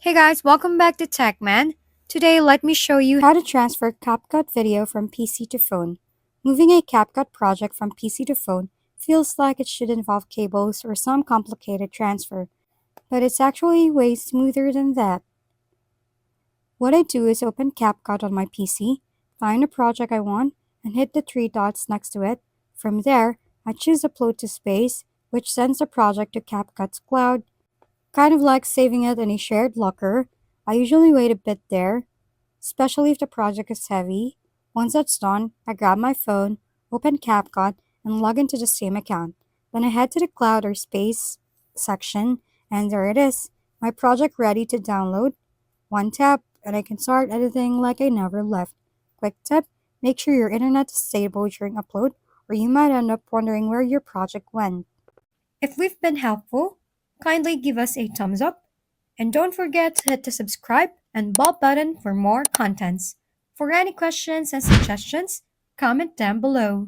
Hey guys, welcome back to TechMan. Today, let me show you how to transfer CapCut video from PC to phone. Moving a CapCut project from PC to phone feels like it should involve cables or some complicated transfer, but it's actually way smoother than that. What I do is open CapCut on my PC, find a project I want, and hit the three dots next to it. From there, I choose Upload to Space, which sends the project to CapCut's cloud, kind of like saving it in a shared locker. I usually wait a bit there, especially if the project is heavy. Once that's done, I grab my phone, open CapCut, and log into the same account. Then I head to the cloud or space section, and there it is, my project ready to download. One tap, and I can start editing like I never left. Quick tip, make sure your internet is stable during upload, or you might end up wondering where your project went. If we've been helpful, kindly give us a thumbs up and don't forget to hit the subscribe and bell button for more contents. For any questions and suggestions, comment down below.